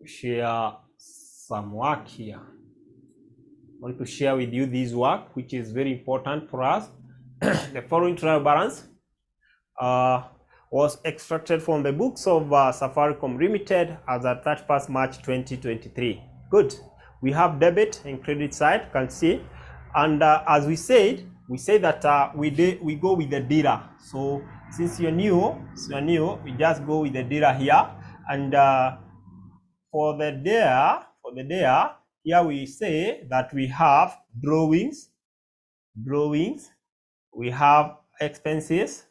share some work here. I want to share with you this work, which is very important for us. The following trial balance was extracted from the books of Safaricom Limited as at 31st March 2023. Good. We have debit and credit side, you can see. And as we said that we go with the dealer. So since you're new, we just go with the dealer here. And for the there, here we say that we have drawings, we have expenses,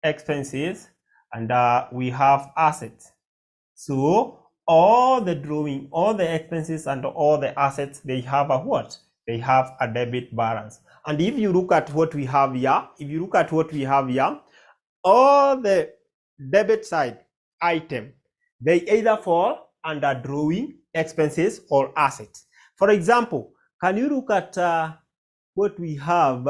and we have assets. So all the drawing, all the expenses, and all the assets, they have a what? They have a debit balance. And if you look at what we have here, all the debit side item, they either fall under drawing, expenses, or assets. For example, can you look at what we have?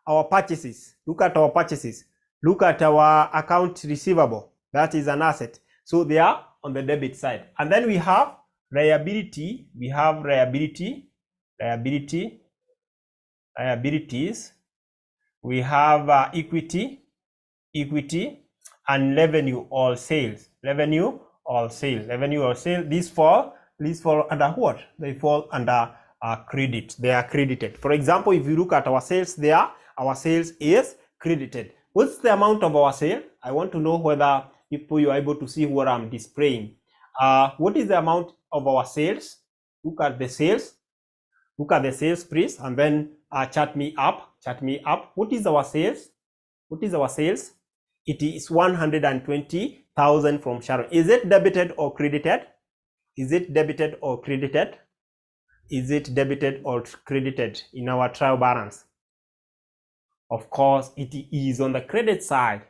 Our purchases. Look at our purchases. Look at our account receivable. That is an asset. So they are on the debit side. And then we have liability. We have liabilities. We have equity, and revenue or sales. These fall under what? They fall under credit. They are credited. For example, if you look at our sales there, our sales is credited. What's the amount of our sale? I want to know whether you are able to see what I'm displaying. What is the amount of our sales? Look at the sales. Look at the sales, please, and then chart me up. What is our sales? It is 120,000 from Sharon. Is it debited or credited? Is it debited or credited in our trial balance? Of course, it is on the credit side.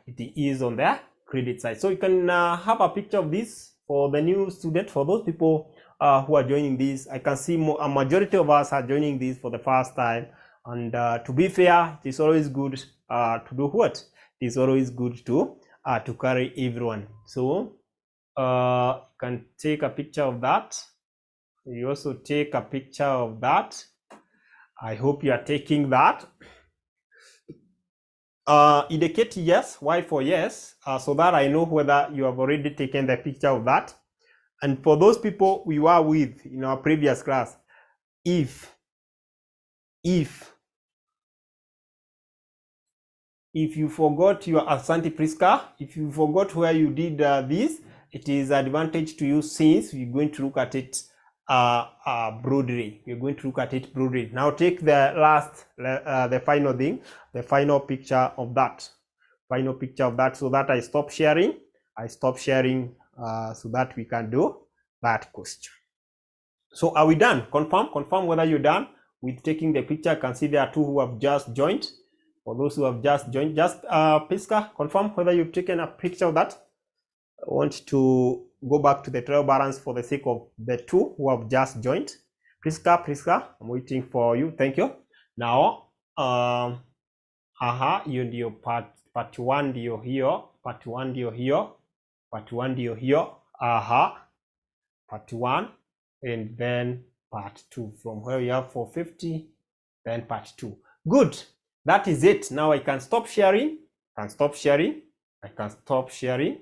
So you can have a picture of this for the new student. For those people who are joining this, I can see a majority of us are joining this for the first time. And to be fair, it is always good to do what? It is always good to carry everyone. So you can take a picture of that. You also take a picture of that. I hope you are taking that. Indicate yes. Why for yes? So that I know whether you have already taken the picture of that. And for those people we were with in our previous class, if you forgot your Asante Priska, if you forgot where you did this, it is advantage to you since we're going to look at it broadly. We're going to look at it broadly. Now take the last, the final thing, the final picture of that. So that I stop sharing. So that we can do that question. So are we done? Confirm whether you're done with taking the picture. I can see there are two who have just joined. For those who have just joined, just Priska, confirm whether you've taken a picture of that. I want to go back to the trial balance for the sake of the two who have just joined. Priska, I'm waiting for you. Thank you. Now, hiyo ndio part 1 ndio hiyo, part 1 part 1, and then part 2 from where you have 450, then part 2. Good. That is it. Now I can stop sharing. I can stop sharing,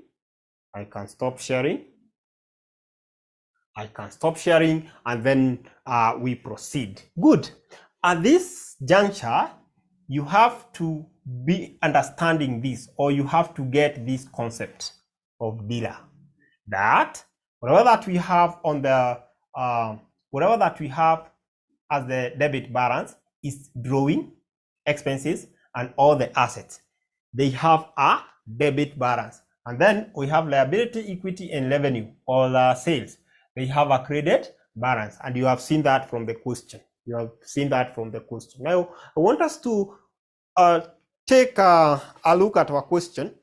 and then we proceed. Good. At this juncture, you have to be understanding this, or you have to get this concept of dealer. That whatever that we have on the whatever that we have as the debit balance is drawing, expenses, and all the assets. They have a debit balance. And then we have liability, equity, and revenue, or sales. They have a credit balance. And you have seen that from the question. Now, I want us to take a look at our question.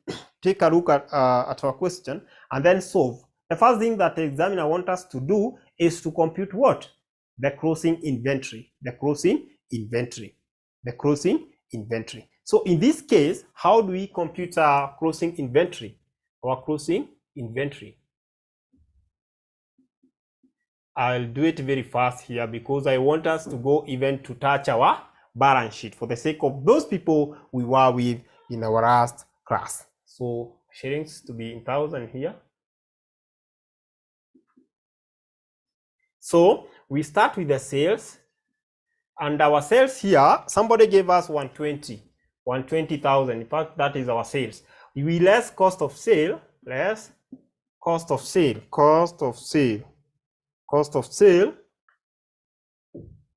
At our question and then solve. The first thing that the examiner wants us to do is to compute what? The closing inventory. So in this case, how do we compute our closing inventory? I'll do it very fast here because I want us to go even to touch our balance sheet for the sake of those people we were with in our last class. So shillings to be in thousand here. So we start with the sales, and our sales here, somebody gave us 120,000. In fact, that is our sales. We less cost of sale, less cost of sale.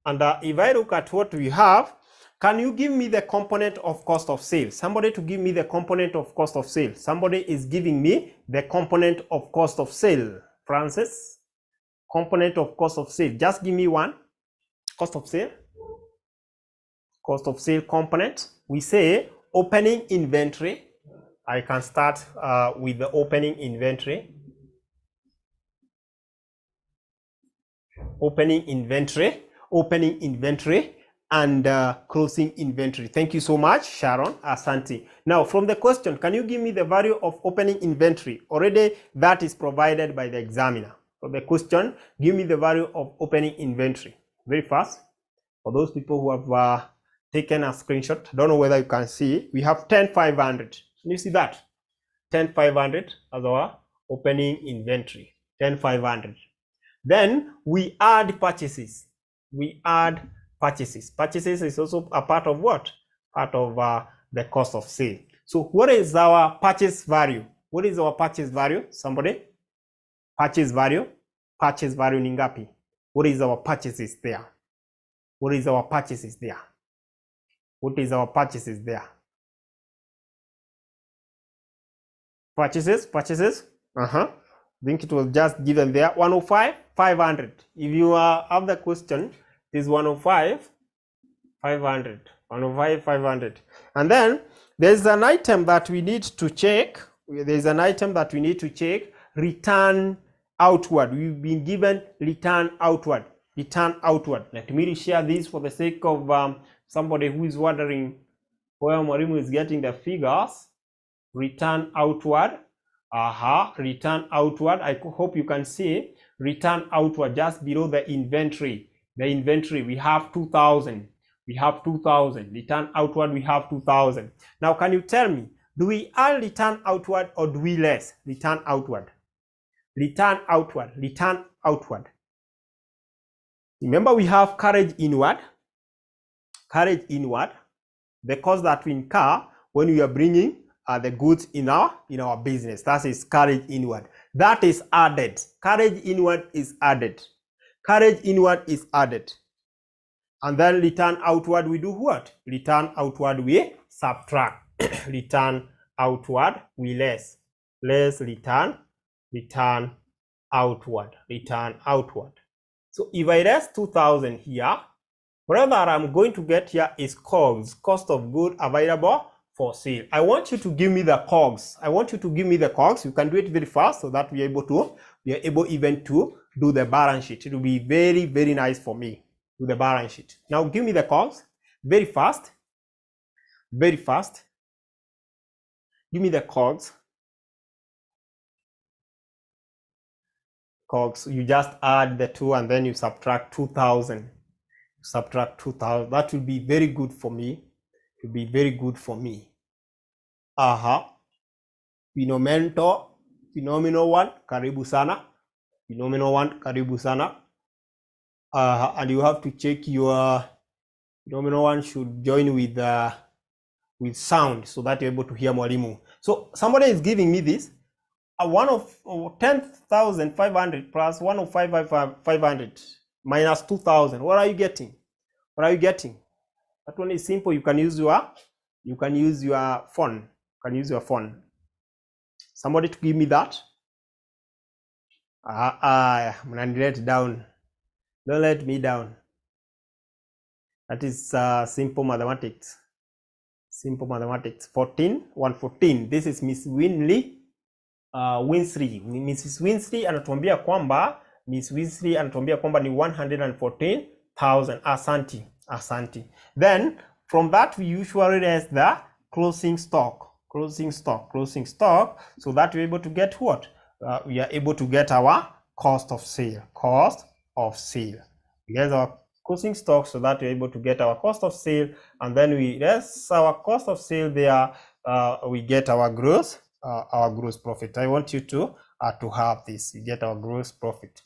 And if I look at what we have, can you give me the component of cost of sale? Somebody to give me the component of cost of sale. Somebody is giving me the component of cost of sale. Francis, component of cost of sale. Just give me one. Cost of sale. Cost of sale component. We say opening inventory. I can start with the opening inventory. Opening inventory, and closing inventory. Thank you so much, Sharon. Asante. Now, from the question, can you give me the value of opening inventory? Already that is provided by the examiner. For the question, give me the value of opening inventory. Very fast. For those people who have taken a screenshot, I don't know whether you can see, we have 10,500. Can you see that? 10,500 as our opening inventory. 10,500. Then we add purchases. Purchases is also a part of what? Part of the cost of sale. So what is our purchase value? What is our purchase value? Somebody? Purchase value ni ngapi? What is our purchases there? Purchases. I think it was just given there. 105, 500. If you have the question, it is 105, 500. 105, 500. And then there's an item that we need to check. Return outward. We've been given return outward. Let me share this for the sake of somebody who is wondering where Mwalimu is getting the figures. Return outward. Return outward. I hope you can see return outward just below the inventory. We have 2,000. Return outward, we have 2,000. Now, can you tell me, do we add return outward or do we less? Return outward. Remember, we have carriage inward. The cost that we incur when we are bringing the goods in our business. That is carriage inward. That is added. Carriage inward is added. And then return outward, we do what? Return outward, we subtract. Return outward, we less. Return outward. So if I less 2,000 here, whatever I'm going to get here is COGS, cost of good available for sale. I want you to give me the COGS. You can do it very fast so that we are able even to do the balance sheet. It will be very, very nice for me. Do the balance sheet. Now give me the COGS. Very fast. Give me the COGS. You just add the 2 and then you subtract 2,000. That will be very good for me. Phenomenal one, karibu sana. And you have to check your phenomenal one should join with sound so that you're able to hear Mwalimu. So somebody is giving me this. One of 10,500 plus 105,500 minus 2,000. What are you getting? That one is simple. You can use your phone. Somebody to give me that. I'm gonna let down. Don't let me down. That is simple mathematics. 114. This is Miss Winsley. Mrs. Winsley anatuambia kwamba ni 114,000. Asante. Then from that we usually raise the closing stock. So that we're able to get what? We are able to get our cost of sale. of sale. We get our closing stock so that we're able to get our cost of sale, and then that's our cost of sale there. We get our gross profit. I want you to have this. You get our gross profit.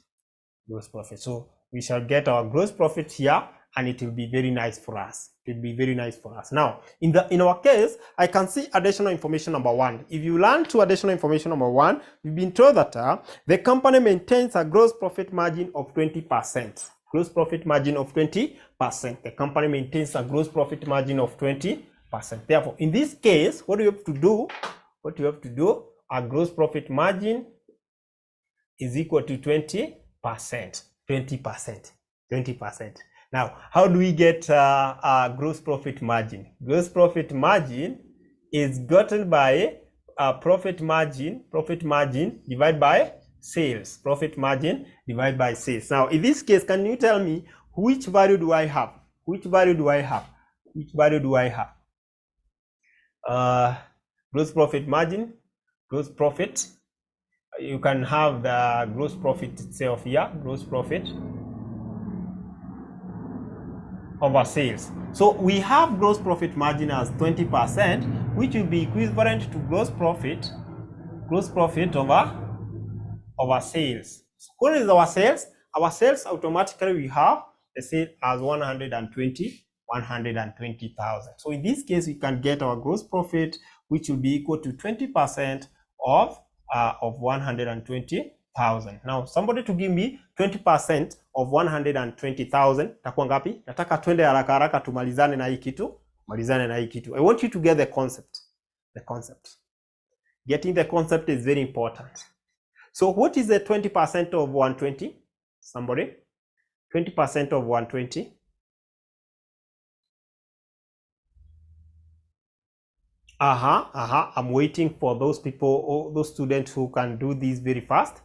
So we shall get our gross profit here, and it will be very nice for us. It will be very nice for us. Now, in our case, I can see additional information number 1. If you learn to additional information number 1, you've been told that the company maintains a gross profit margin of 20%. Gross profit margin of 20%. The company maintains a gross profit margin of 20%. Therefore, in this case, what do you have to do? Our gross profit margin is equal to 20%. 20%. Now, how do we get a gross profit margin? Gross profit margin is gotten by profit margin divided by sales. Profit margin divided by sales. Now, in this case, can you tell me which value do I have? Gross profit margin, gross profit. You can have the gross profit itself here, gross profit over sales. So we have gross profit margin as 20%, which will be equivalent to gross profit over sales. So what is our sales? Our sales automatically we have the sale as 120,000. So in this case, we can get our gross profit, which will be equal to 20% of 120,000. Now, somebody to give me 20% of 120,000, takuwa ngapi? Nataka twende haraka haraka tumalizane na hii kitu. I want you to get the concept. Getting the concept is very important. So what is the 20% of 120? Somebody? 20% of 120? I'm waiting for those people, those students who can do this very fast.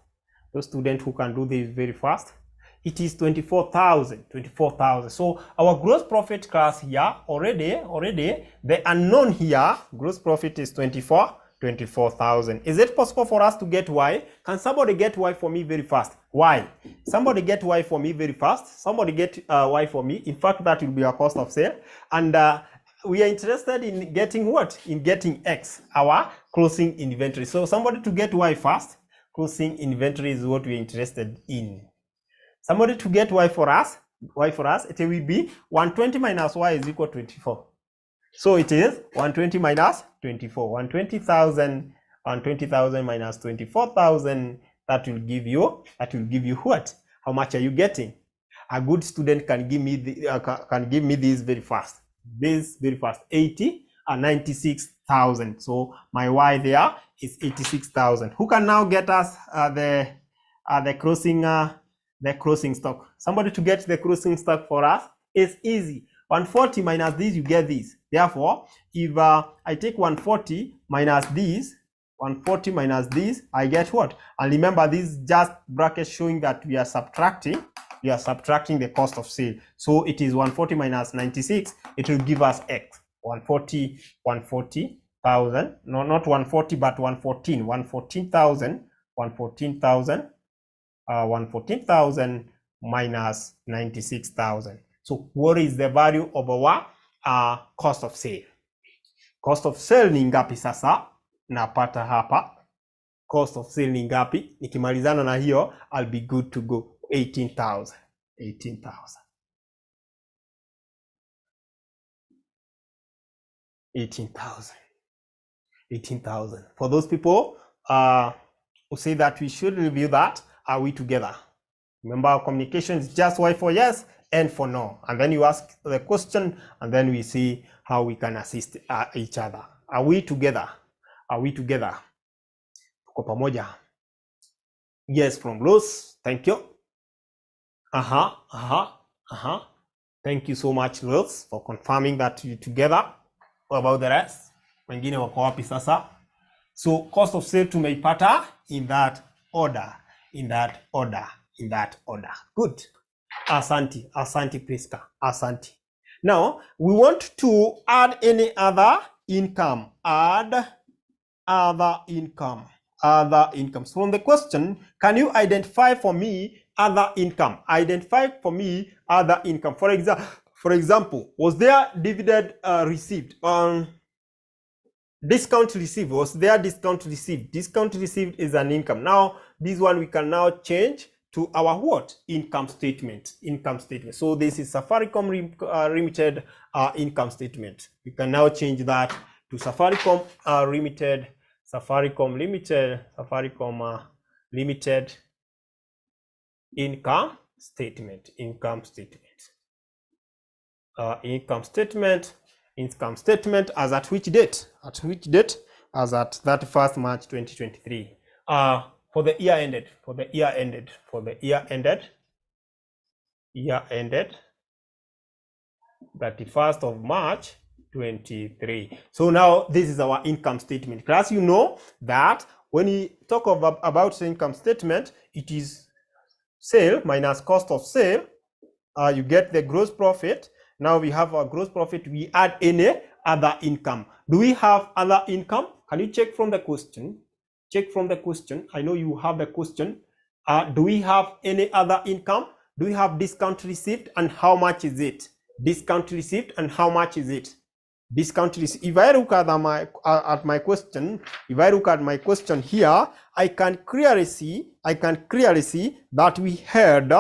It is 24,000. So our gross profit class here already the unknown here, gross profit is 24,000. Is it possible for us to get Y? Can somebody get Y for me very fast? Y. Somebody get Y for me very fast. Somebody get Y for me. In fact, that will be our cost of sale. And we are interested in getting what? In getting X, our closing inventory. So somebody to get Y fast. Closing inventory is what we're interested in. Somebody to get Y for us, it will be 120 minus Y is equal to 24. So it is 120 minus 24. 120,000 minus 24,000. That will give you what? How much are you getting? A good student can give me this very fast. 96,000. So my Y there is 86,000. Who can now get us the closing stock? Somebody to get the closing stock for us is easy. 140 minus this, you get this. Therefore, if I take 140 minus this, I get what? And remember, this is just brackets showing that we are subtracting the cost of sale. So it is 140 minus 96. It will give us X. 140,000. No, not 140, but 114,000 minus 96,000. So what is the value of our cost of sale? Cost of sale ni ngapi sasa? Napata hapa. Cost of sale ni ngapi? Nikimalizana na hiyo, I'll be good to go. 18,000. 18,000. For those people who say that we should review that, are we together? Remember, our communication is just Y for yes and for no. And then you ask the question, and then we see how we can assist each other. Are we together? Tuko pamoja? Yes, from Rose. Thank you. Thank you so much, Rose, for confirming that you together. What about the rest? Wengine wako wapi sasa? So cost of sale tumeipata in that order. Good. Asante Priska. Asante. Now we want to add any other income. Add other income. So on the question, can you identify for me other income. Identify for me other income. For example, was there dividend received? Discount received. Was there discount received? Discount received is an income. Now, this one we can now change to our what? Income statement. Income statement. So this is Safaricom Limited income statement. We can now change that to Safaricom Limited. Safaricom Limited income statement. Income statement. Income statement as at which date? At which date? As at 31st March 2023. For the year ended. 31st of March 23. So now this is our income statement. Class, you know that when you talk about income statement, it is sale minus cost of sale. You get the gross profit. Now we have our gross profit. We add any other income. Do we have other income? Can you check from the question? Check from the question. I know you have the question. Do we have any other income? Do we have discount received, and how much is it? Discount received, and how much is it? Discount received. If I look at my question, here, I can clearly see that we had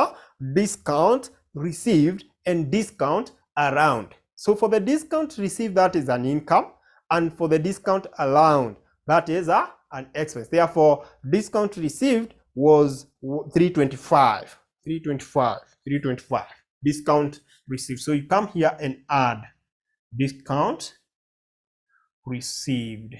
discount received and discount around. So for the discount received, that is an income, and for the discount allowed, that is an expense. Therefore, discount received was 325. Discount received. So you come here and add discount received.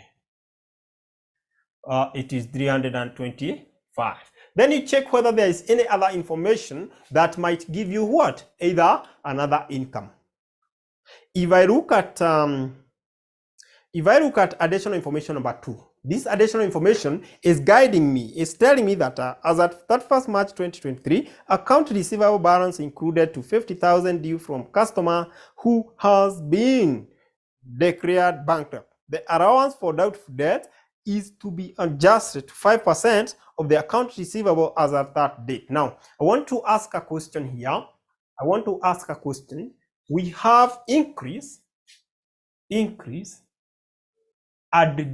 It is 325. Then you check whether there is any other information that might give you what? Either another income. If I look at additional information number 2, this additional information is guiding me, is telling me that as at 31st March 2023, account receivable balance included to 50,000 due from customer who has been declared bankrupt. The allowance for doubtful debt is to be adjusted to 5% of the account receivable as at that date. Now, I want to ask a question here. We have increase and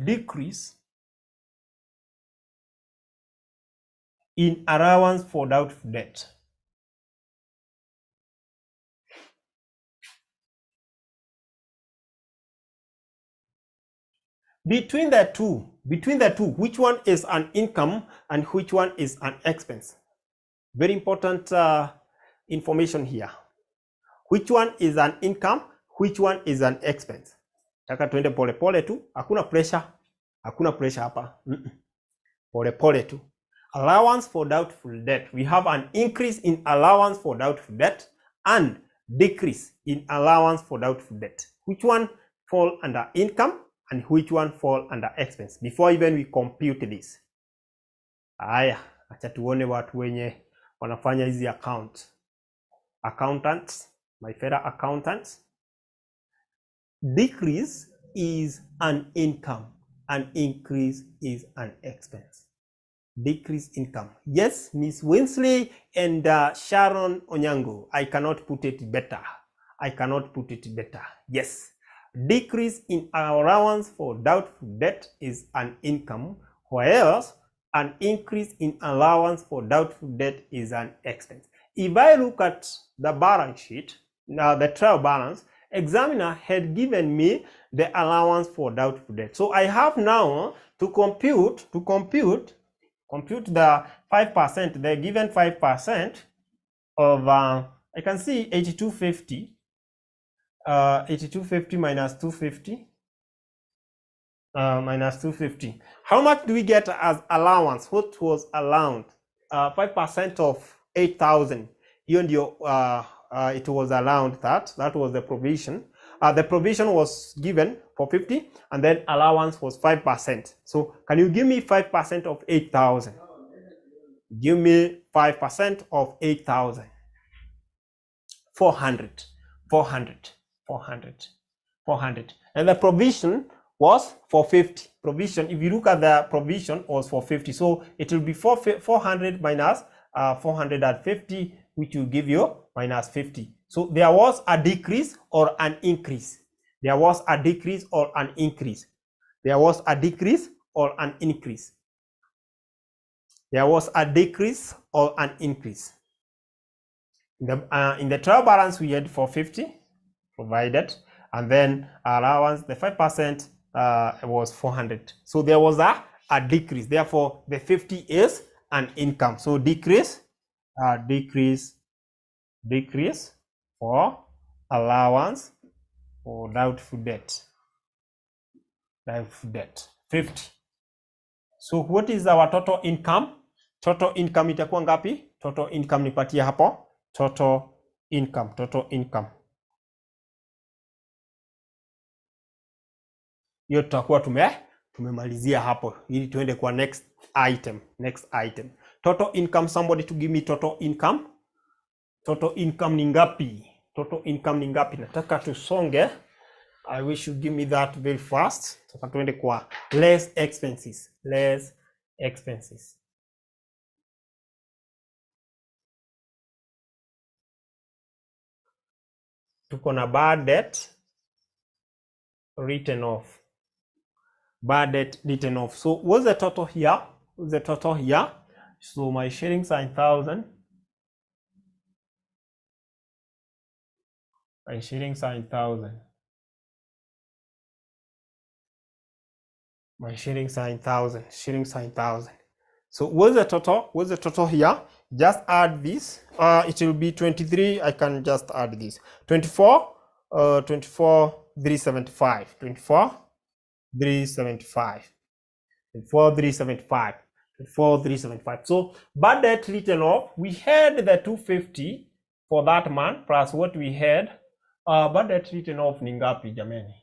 decrease in allowance for doubtful debt. Between the two, which one is an income and which one is an expense? Very important information here. Which one is an income? Which one is an expense? Taka tuende pole pole tu, hakuna pressure hapa. Pole pole tu. Allowance for doubtful debt. We have an increase in allowance for doubtful debt and decrease in allowance for doubtful debt. Which one fall under income and which one fall under expense? Before even we compute this. Aya, acha tuone watu wenye wanafanya hizi accountants, my fellow accountants. Decrease is an income and increase is an expense. Decrease income. Yes, Miss Winsley and Sharon Onyango. I cannot put it better. Yes. Decrease in allowance for doubtful debt is an income, whereas an increase in allowance for doubtful debt is an expense. If I look at the balance sheet, now the trial balance, examiner had given me the allowance for doubtful debt. So I have now to compute the 5%, the given 5% of, I can see 8250, 8250 minus 250, How much do we get as allowance? What was allowed? 5% of 8,000. Even it was allowed that was the provision. The provision was given for 50, and then allowance was 5%. So can you give me 5% of 8,000? Give me 5% of 8,000. 400. And the provision was for 50. Provision, if you look at the provision, was for 50. So it will be 400 minus 450, which will give you minus 50. So there was a decrease or an increase. There was a decrease or an increase. There was a decrease or an increase. There was a decrease or an increase. In the trial balance, we had 450 provided, and then allowance, the 5% was 400. So there was a decrease. Therefore, the 50 is an income. So decrease for allowance for doubtful debt. 50. So what is our total income? Total income itakuwa ngapi? Total income nipatie hapo. Total income. Hiyo tutakuwa tumemalizia hapo ili tuende kwa next item. Total income, somebody to give me total income. Total income ni ngapi? Nataka tusonge. I wish you give me that very fast. Nataka tuende kwa less expenses. Tuko na bad debt written off. So what's the total here? So my shillings are in 1,000. My shillings are in 1,000. My shillings are in 1,000. So what's the total here? Just add this. It will be 23. I can just add this. 24, 375. 24, 375. So bad debt written off, we had the 250 for that month plus what we had. Bad debt written off ni ngapi jameni?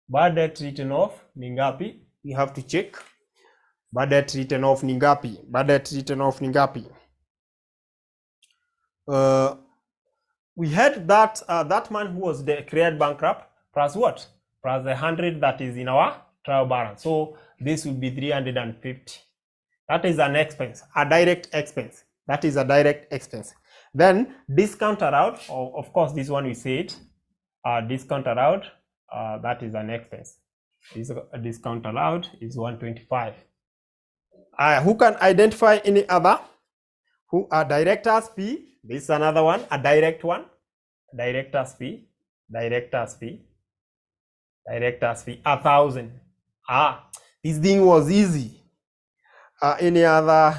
Bad debt written off ni ngapi? We have to check. Bad debt written off ni ngapi? We had that man who was declared bankrupt plus what? Plus the 100 that is in our trial balance. So this will be 350. That is an expense, a direct expense. Then discounted out, of course this one we said, discounted out, that is an expense. This discount allowed is 125. Who can identify any other? Who are director's fee? This is another one, a direct one. Director's fee, 1,000. This thing was easy. Any other?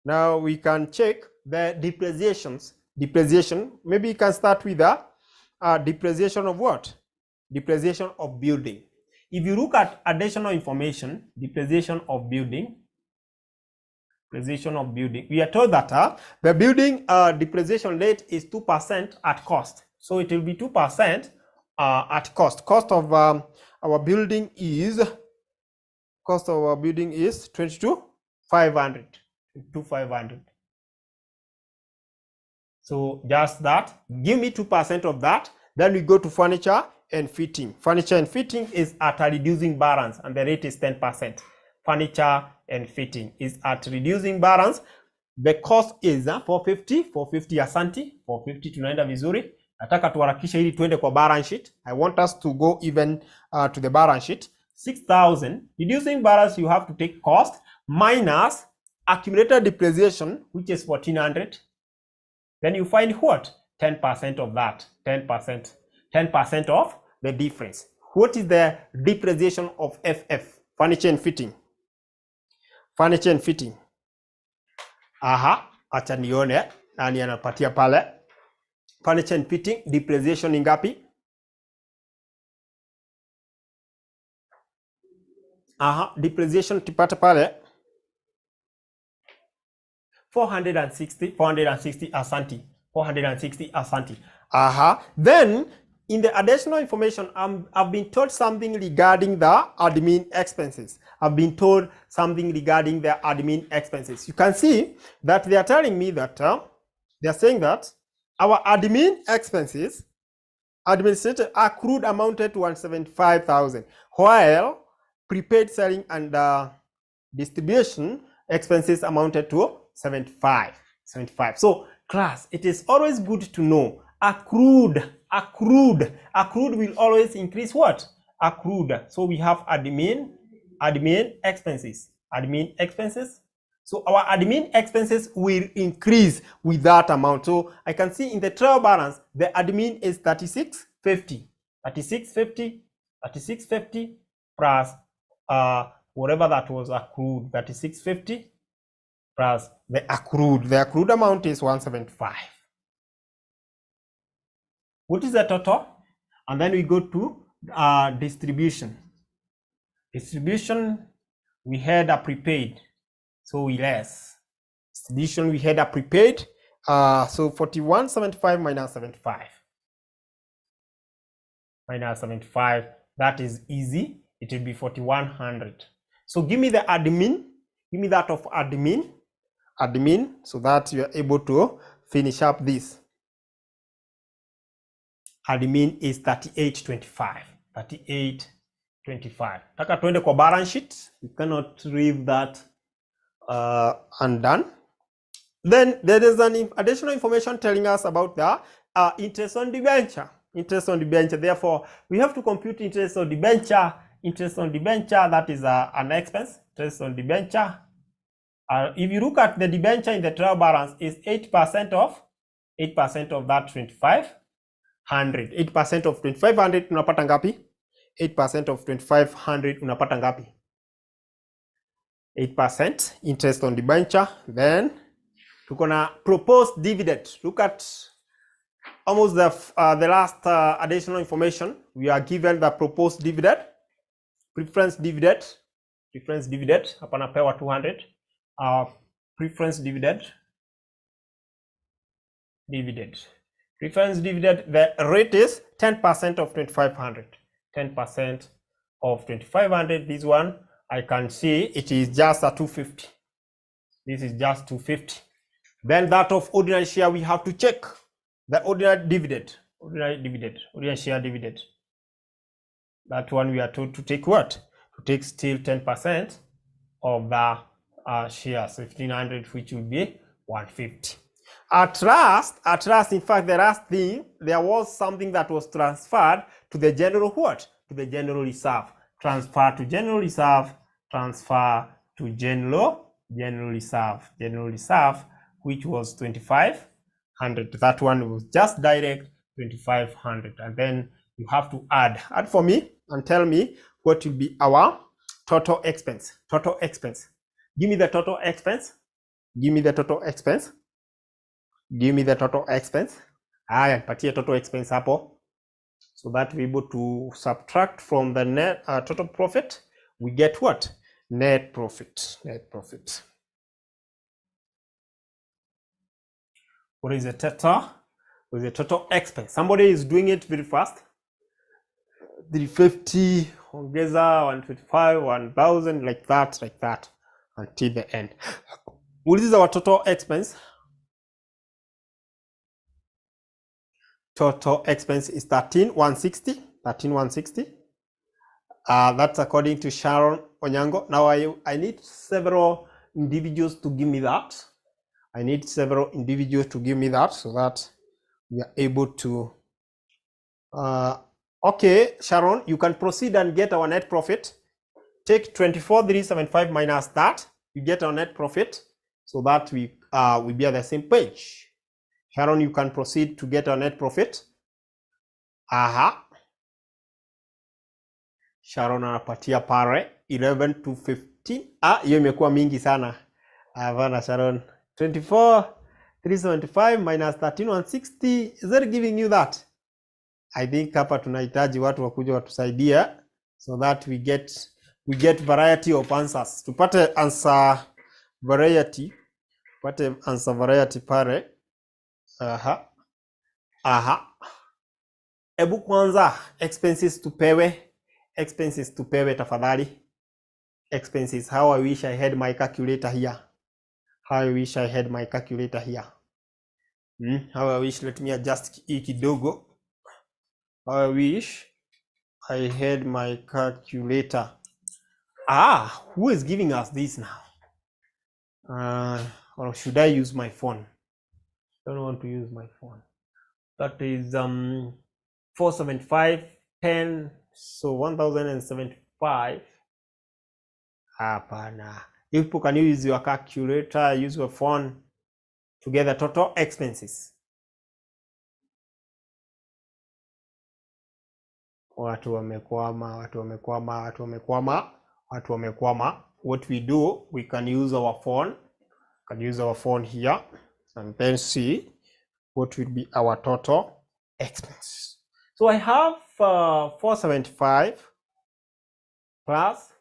Now we can check the depreciations. Depreciation, maybe you can start with the depreciation of what? Depreciation of building. If you look at additional information, depreciation of building, we are told that the building depreciation rate is 2% at cost. So it will be 2% at cost. Cost of our building is 22,500. 2,500. So just that. Give me 2% of that. Then we go to furniture and fitting. Furniture and fitting is at a reducing balance and the rate is 10%. Furniture and fitting is at reducing balance. The cost is 450 asanti. 450 tunaenda vizuri. Nataka tuharakisha ili tuende kwa balance sheet. I want us to go even to the balance sheet. 6,000. Reducing balance, you have to take cost minus accumulated depreciation, which is 1,400. Then you find what? 10% of that. 10% of the difference. What is the depreciation of FF? Furniture and fitting. Acha nione nani anapatia pale. Furniture and fitting depreciation ni ngapi? Depreciation tupata pale 460 asanti. 460 asanti. Then in the additional information, I've been told something regarding the admin expenses. You can see that they are telling me that they are saying that our admin expenses, administrative accrued amounted to 175,000, while prepaid selling and distribution expenses amounted to 75. So class, it is always good to know accrued will always increase what? Accrued. So we have admin expenses. So our admin expenses will increase with that amount. So I can see in the trial balance, the admin is 3650 plus whatever that was accrued, 3650 plus the accrued amount is 175. What is the total? And then we go to distribution. We had a prepaid, so we less. Distribution, we had a prepaid, so 4175 minus 75. That is easy. It will be 4100. So give me the admin. Give me that of admin, so that you are able to finish up this. Admin is 3825. Taka tuende kwa balance sheet. You cannot leave that undone. Then there is an additional information telling us about the interest on debenture. Therefore, we have to compute interest on debenture. That is an expense. Interest on debenture. If you look at the debenture in the trial balance, is 8% of that 2500. 8% of 2500 unapata ngapi? 8% of 2500 unapata ngapi? 8% interest on debenture. Then tuko na proposed dividend. Look at almost the last additional information. We are given the proposed dividend, preference dividend. Hapa napewa 200. Preference dividend. Preference dividend, the rate is 10% of 2500. 10% of 2500. This one I can see it is just a 250. This is just 250. Then that of ordinary share, we have to check the ordinary dividend. Ordinary share dividend. That one we are told to take what? To take still 10% of the shares, 1500, which will be 150. At last, in fact, the last thing, there was something that was transferred to the general what? To the general reserve. Transfer to general reserve, which was 2500. That one was just direct 2500. And then you have to add for me and tell me what will be our total expense. Give me the total expense. Haya, nipatie total expense hapo, so that we're able to subtract from the net total profit. We get what? Net profit. What is the total? With the total expense. Somebody is doing it very fast. 350, ongeza 125, 1000, like that, until the end. What is our total expense? Total expense is 13,160. That's according to Sharon Onyango. Now I need several individuals to give me that. so that we are able to. Okay, Sharon, you can proceed and get our net profit. Take 24,375 minus that. You get our net profit, so that we be at the same page. Sharon, you can proceed to get our net profit. Sharon anapatia pare 11 to 15. Hiyo imekuwa mingi sana. Havana Sharon. 24,375 minus 13,160. Is that giving you that? I think hapa tunahitaji watu wakuja watusaidia, so that we get variety of answers. Tupate answer variety. Pare. Ebu kwanza expenses tupewe tafadhali. Expenses, how I wish I had my calculator here. How I wish, let me adjust hii kidogo. How I wish I had my calculator. Who is giving us this now? or should I use my phone? I don't want to use my phone. That is 475 10, so 1075. Hapana. You people, can you use your calculator, use your phone to get the total expenses? Watu wamekwama, watu wamekwama, watu wamekwama, watu wamekwama. What we do, we can use our phone. Can use our phone here and then see what will be our total expenses. So I have 475 plus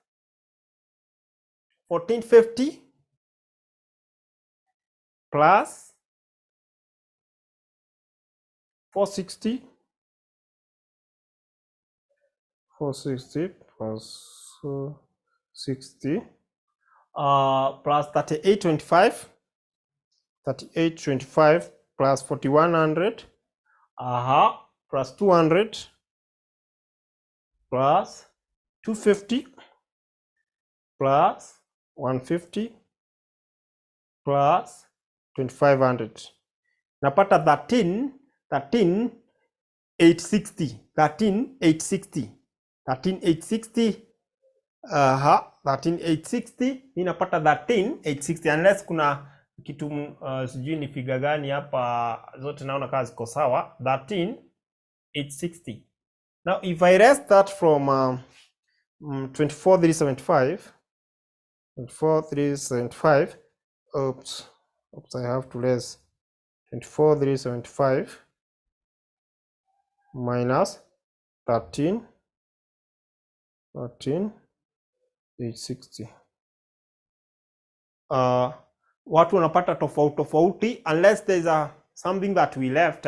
1450 plus 460 plus 60 plus 3825 plus 4100 plus 200 plus 250 plus 150 plus 2500. Napata 13,860. 13,860. Ninapata 13,860 unless kuna kitu sijui ni figa gani hapa, zote naona kazi ziko sawa. 13,860. Now if I rest that from 24,375, oops, I have to less 24,375 minus 13,860. Watu wanapata tofauti unless there is something that we left,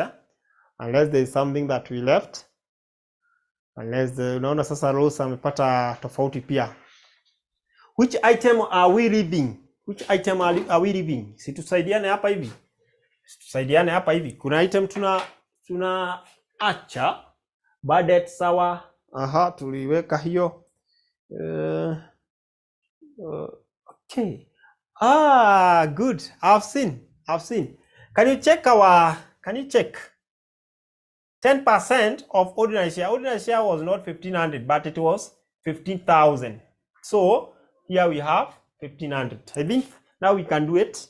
unless there is something that we left, unless unaona sasa Rose amepata tofauti pia. Which item are we leaving? Which item are we leaving? Si tusaidiane hapa hivi. Tusaidiane hapa hivi. Kuna item tuna acha budget sawa. Tuliweka hiyo. Okay. Good. I've seen. Can you check 10% of ordinary share? Ordinary share was not 1,500, but it was 15,000. So here we have 1,500. I think now we can do it.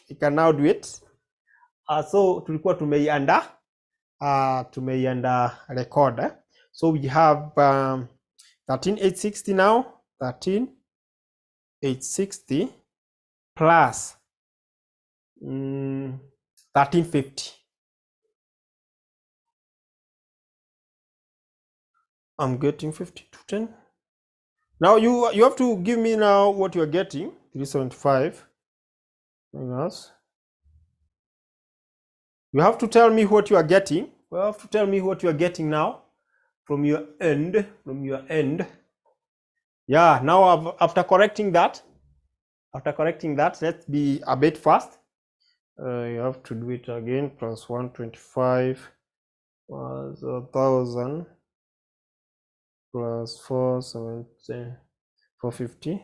We can now do it. So tulikuwa tumeianda record. So we have 13,860 now. 13,860 plus 1350. I'm getting 50 to 10. Now you have to give me now what you are getting. 375 minus. You have to tell me what you are getting. You have to tell me what you are getting now from your end. Yeah, now after correcting that, let's be a bit fast. You have to do it again. Plus 125 plus 1,000 plus 450.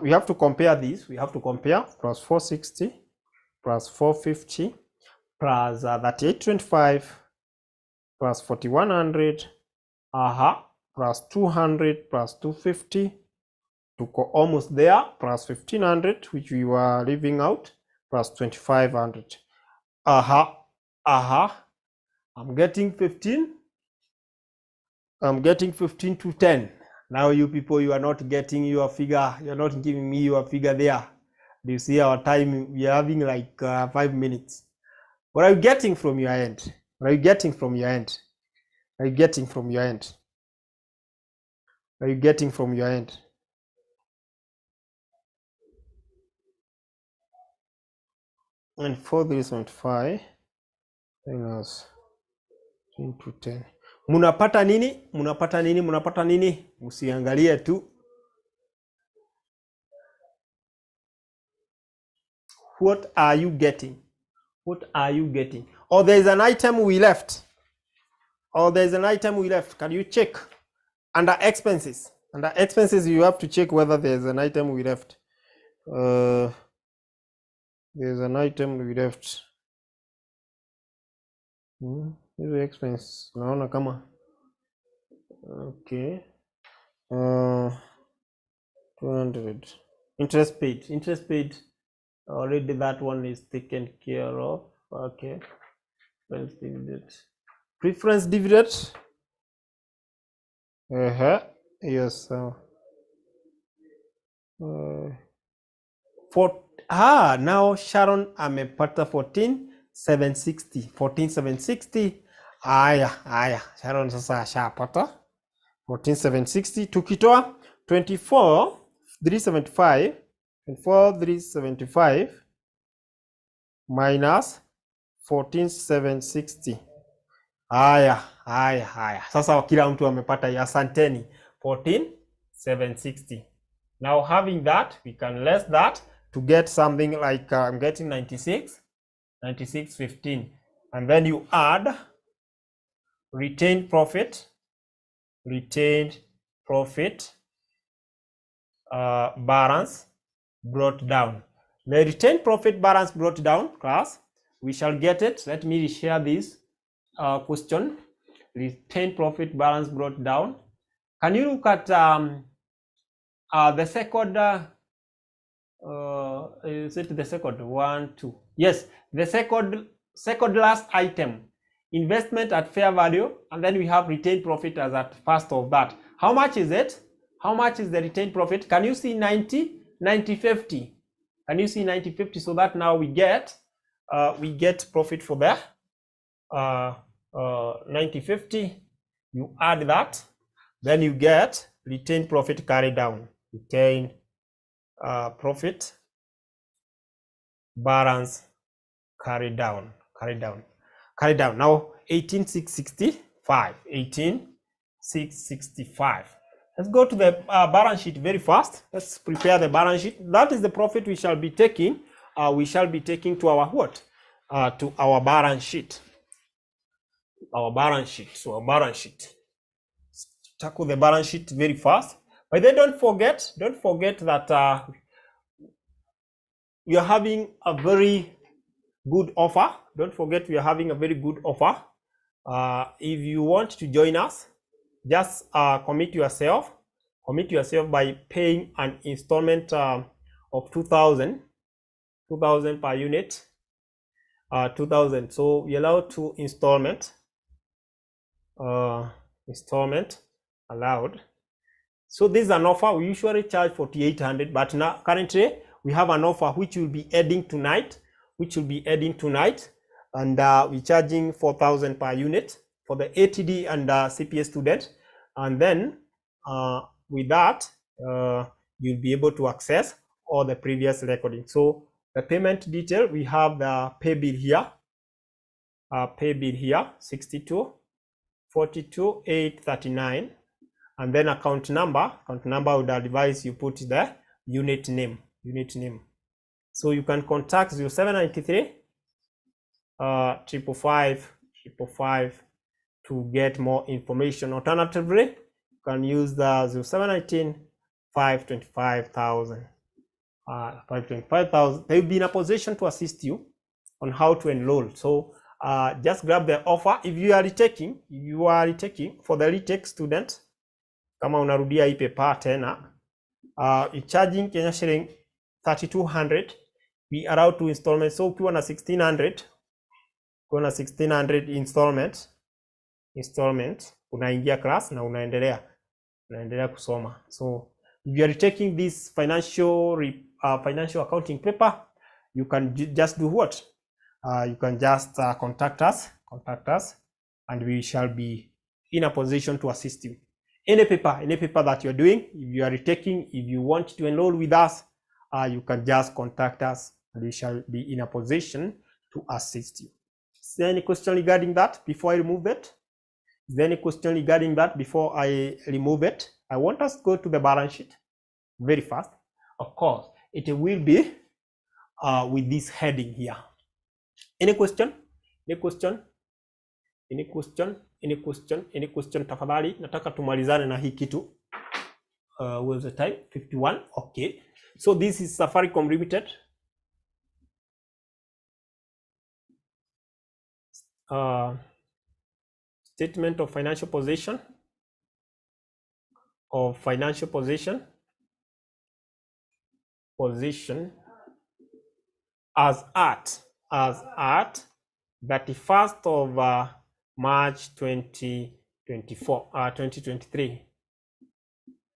We have to compare these. We have to compare plus 460 plus 450 plus 3825 plus 4100 plus 200 plus 250 to go almost there, plus 1,500 which we were leaving out, plus 2,500. I'm getting 15. I'm getting 15 to 10. Now you people, you are not getting your figure. You're not giving me your figure there. Do you see our time? We are having like 5 minutes. What are you getting from your end? What are you getting from your end? Are you getting from your end? Are you getting from your end? And 4,375 minus 10 to 10. Munapata nini? Munapata nini? Usiangalie tu. What are you getting? What are you getting? Or there is an item we left. Can you check? Under expenses. Under expenses, you have to check whether there is an item we left. There's an item we left. Hizo expense naona kama okay. 200 interest paid already, that one is taken care of. Okay, preference dividend yes. Now Sharon amepata 14,760. Haya Sharon sasa ashapata 14,760. Tukitoa 24,375 minus 14,760. Haya sasa kila mtu amepata ya asanteni 14,760. Now having that, we can less that to get something like I'm getting 96.15, and then you add retained profit balance brought down. The retained profit balance brought down, class, we shall get it. Let me share this question. Retained profit balance brought down. Can you look at the second? Is it the second one, two? Yes, the second last item, investment at fair value, and then we have retained profit as at first of that. How much is it? How much is the retained profit? Can you see 90, 50? Can you see 90, 50? So that now we get profit for the 90, 50. You add that, then you get retained profit carried down. Retained profit balance carried down. Now 18,665. Let's go to the balance sheet very fast. Let's prepare the balance sheet. That is the profit we shall be taking. We shall be taking to our what? To our balance sheet. So our balance sheet. Tackle the balance sheet very fast. But then don't forget that we are having a very good offer. Don't forget we are having a very good offer. If you want to join us, just commit yourself by paying an installment of 2,000 per unit. 2,000. So we allow 2 installment allowed. So this is an offer. We usually charge 4,800, but now currently we have an offer which will be ending tonight. And we're charging 4,000 per unit for the ATD and CPA student. And then with that, you'll be able to access all the previous recording. So the payment detail, we have the Paybil here, 62,42,839, and then account number would advise you put the unit name. So you can contact 0793 555 to get more information. Alternatively, you can use the 0719 525,000. 525,000. They will be in a position to assist you on how to enroll. So just grab the offer. If you are retaking for the retake student, kama unarudia hii paper tena, charging Kenya shilling 3,200. We allow 2 installments. So ukiwa na 1,600 installment unaingia class na unaendelea kusoma. So if you are taking this financial accounting paper, you can just do what? You can just contact us, and we shall be in a position to assist you. Any paper that you're doing, if you are retaking, if you want to enroll with us, you can just contact us, and we shall be in a position to assist you. Is there any question regarding that before I remove it? Is there any question regarding that before I remove it? I want us to go to the balance sheet very fast. Of course, it will be with this heading here. Any question? Tafadhali, nataka tumalizane na hii kitu. What was the time? 51. Okay. So this is Safaricom Limited. Statement of financial position. Position as at 31st of March 2023.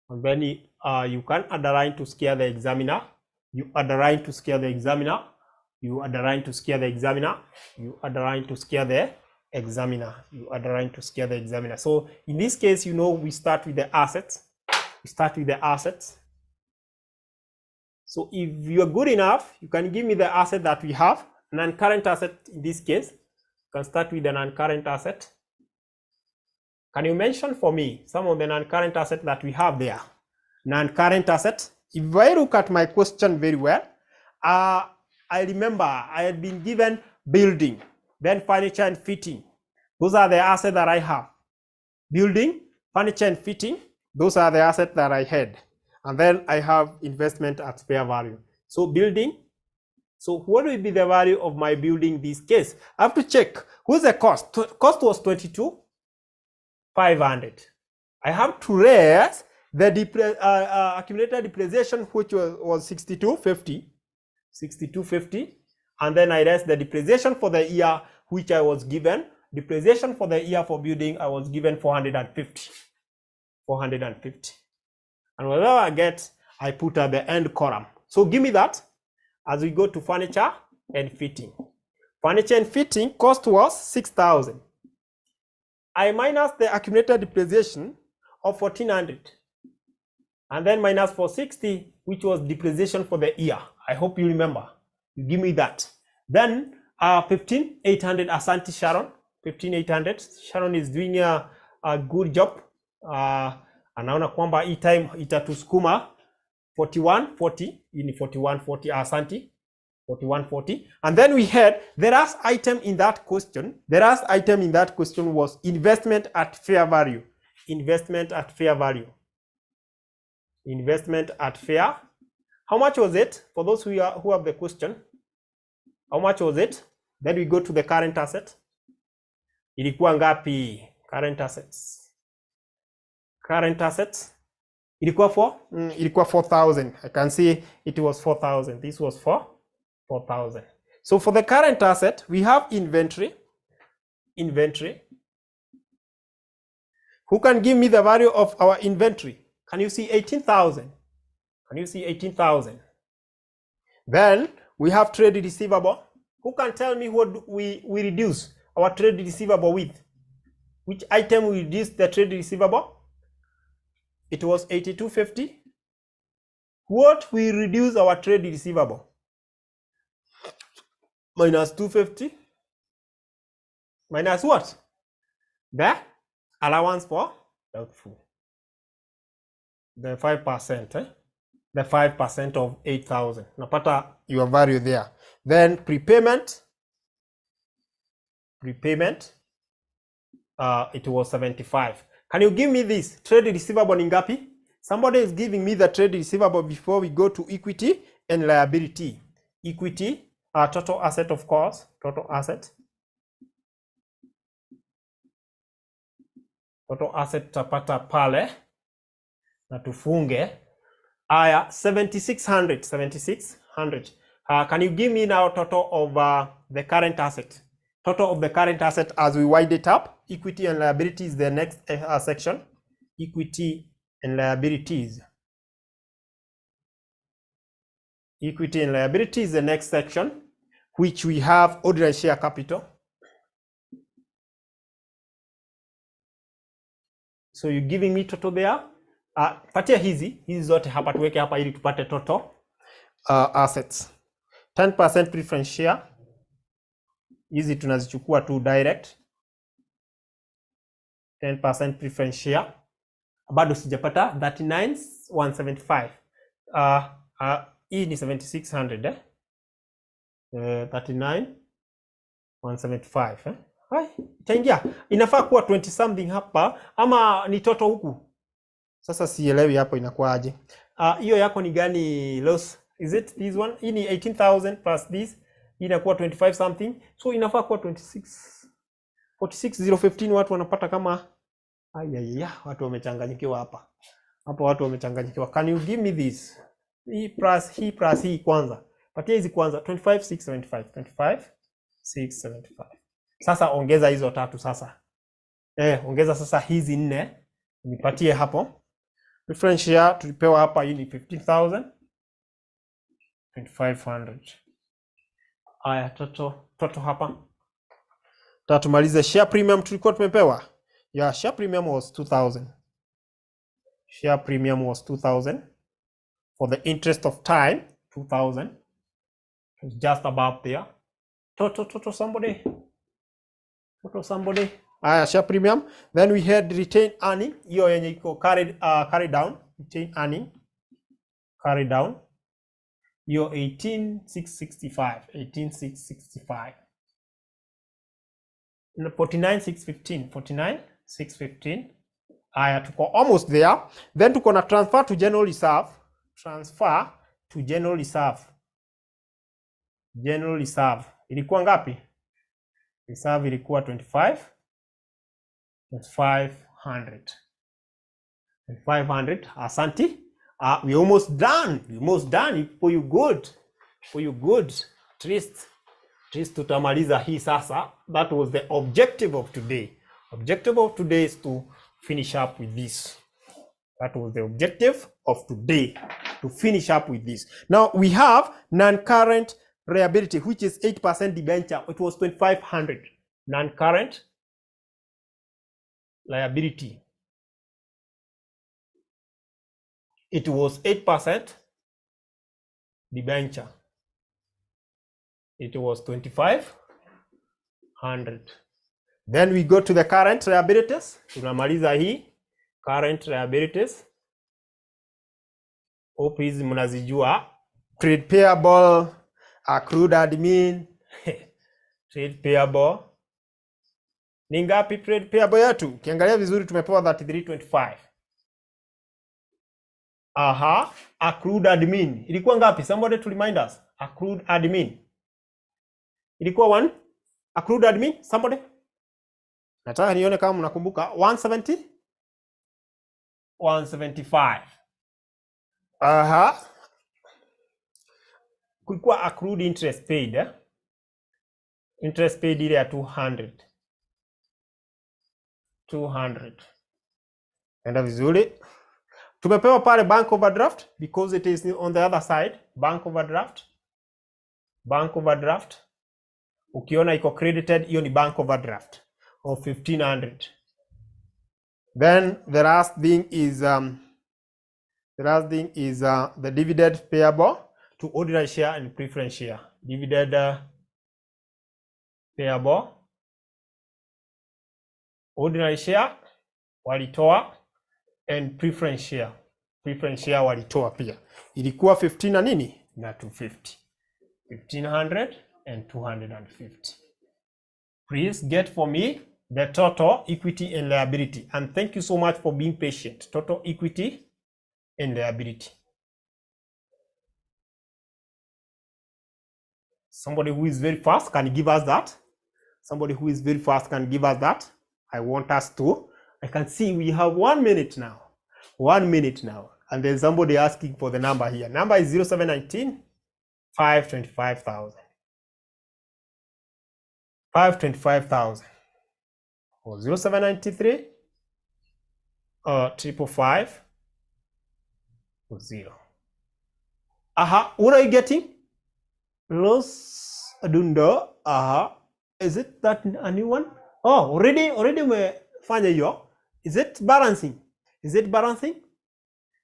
And then you can underline to scare the examiner. You underline to scare the examiner. You underline to scare the examiner. You underline to scare the examiner. You underline to scare the examiner. So in this case, you know, we start with the assets. We start with the assets. So if you are good enough, you can give me the asset that we have, non-current asset in this case. You can start with the non-current asset. Can you mention for me some of the non-current asset that we have there? Non-current asset. If I look at my question very well, I remember I had been given building, then furniture and fitting. Those are the assets that I have. Building, furniture and fitting, those are the assets that I had. And then I have investment at fair value. So building, so what will be the value of my building in this case? I have to check who's the cost. Cost was 22,500. I have to raise the accumulated depreciation, which was 6250, and then I raise the depreciation for the year which I was given. Depreciation for the year for building, I was given 450. And whatever I get, I put at the end column. So give me that as we go to furniture and fitting. Furniture and fitting cost was 6,000. I minus the accumulated depreciation of 1,400. And then minus 460, which was depreciation for the year. I hope you remember. You give me that. Then 15,800 Asante Sharon. 15,800. Sharon is doing a good job. Anaona kwamba hii time itatusukuma 4140 in 4140 Asante 4140. And then we had the last item in that question. The last item in that question was investment at fair value. Investment at fair value. Investment at fair. How much was it? For those who have the question, how much was it? Then we go to the current asset. Ilikuwa ngapi? Current assets. Current assets. Ilikuwa 4,000. I can see it was 4,000. This was 4,000. So for the current asset, we have inventory. Inventory. Who can give me the value of our inventory? Can you see 18,000? Can you see 18,000? Then we have trade receivable. Who can tell me what we reduce our trade receivable with? Which item we reduce the trade receivable? It was 8250. What we reduce our trade receivable? Minus 250. Minus what? The allowance for doubtful. The 5%. The 5% of 8,000. Napata your value there. Then prepayment. Prepayment. It was 75. Can you give me this? Trade receivable ni ngapi? Somebody is giving me the trade receivable before we go to equity and liability. Equity, total asset, of course. Total asset. Total asset tapata pale. Na tufunge. Aya, 7,600. 7,600. Can you give me now total of the current asset? Total of the current asset as we wind it up. Equity and liability is the next section. Equity and liabilities. Equity and liability is the next section, which we have ordinary share capital. So you're giving me total there. Patia hizi zote hapa tuweke hapa ili tupate total assets. 10% preference share. Hizi tunazichukua tu direct. 10% preference share. Bado sijapata 39,175. Hii ni 7,600 39,175 Hai, itaingia. Inafaa kuwa 20 something hapa ama ni total huku. Sasa sielewi hapo inakuwaje. Hiyo yako ni gani loss? Is it this one? Hii ni 18,000 plus this. Hii inakuwa 25 something. So inafaa kuwa 26. 46,015 watu wanapata kama watu wamechanganyikiwa hapa. Hapo watu wamechanganyikiwa. Can you give me this? Hii plus hii kwanza. Patia hizi kwanza 25,675. 25,675. Sasa ongeza hizo tatu sasa. Ongeza sasa hizi 4. Nipatie hapo. Differential tulipewa hapa hii ni 15,2,500. Haya toto hapa. Tumalize share premium tulikuwa tumepewa. Yeah, share premium was 2,000. Share premium was 2,000. For the interest of time, 2,000. It's just above there. Toto somebody. Toto somebody. Share premium. Then we had retained earning. Hiyo yenye iko carry down. Retained earning. Carry down. Hiyo 18,665. 18,665. 49,615. 49,615. Tuko almost there. Then tuko na transfer to general reserve. Transfer to general reserve. General reserve. Ilikuwa ngapi? Reserve ilikuwa 25,500. 500. Asante. We almost done. We almost done. For you good. For you good. Trist tutamaliza hii sasa. That was the objective of today. Objective of today is to finish up with this. That was the objective of today, to finish up with this. Now we have non-current liability, which is 8% debenture. It was 2,500. Non-current liability. It was 8% debenture. It was 2,500. Then we go to the current liabilities. Tunamaliza hii current liabilities. Hope hizi mnazijua. Trade payable, accrued admin. Trade payable. Ni ngapi trade payable yetu? Ukiangalia vizuri tumepewa 3325. Accrued admin. Ilikuwa ngapi? Somebody to remind us. Accrued admin. Ilikuwa 1. Accrued admin. Somebody? Nataka nione kama mnakumbuka. 170. 175. Kulikuwa accrued interest paid. Interest paid ile ya 200. 200. Enda vizuri. Tumepewa pale bank overdraft because it is on the other side. Bank overdraft. Bank overdraft. Ukiona iko credited, hiyo ni bank overdraft of 1,500. Then the last thing is the dividend payable to ordinary share and preference share. Dividend payable. Ordinary share walitoa and preference share. Preference share walitoa pia. Ilikuwa 15 na nini? Na 250. 1,500 and 250. Please get for me the total equity and liability. And thank you so much for being patient. Total equity and liability. Somebody who is very fast can give us that. Somebody who is very fast can give us that. I want us to. I can see we have 1 minute now. 1 minute now. And there's somebody asking for the number here. Number is 0719 525,000. 525,000. Or 0793 555 0. What are you getting? Los Adundo. Is it that a new one? Oh, already umefanya hiyo. Is it balancing? Is it balancing?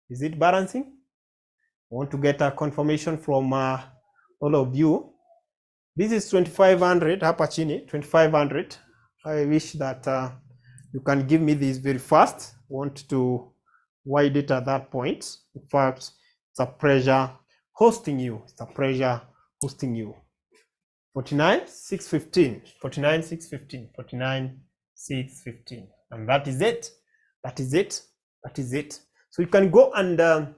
Is it balancing? I want to get a confirmation from all of you. This is 2,500 hapa chini, 2,500. I wish that you can give me this very fast. I want to wide it at that point. In fact, it's a pleasure hosting you. It's a pleasure hosting you. 49,615, 49,615, 49,615. And that is it. That is it. That is it. So you can go and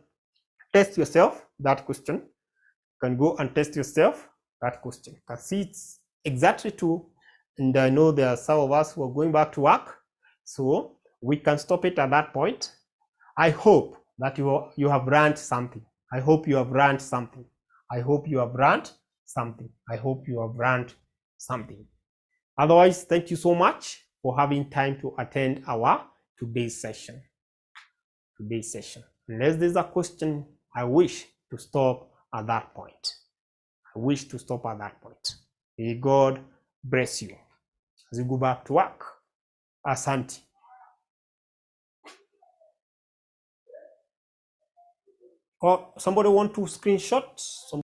test yourself that question. You can go and test yourself that question. You can see it's exactly true. And I know there are some of us who are going back to work. So we can stop it at that point. I hope that you have learned something. I hope you have learned something. I hope you have learned something. I hope you have learned something. Otherwise, thank you so much for having time to attend our today's session. Unless there's a question, I wish to stop at that point. May God bless you as you go back to work. Asante. Or somebody want to screenshot?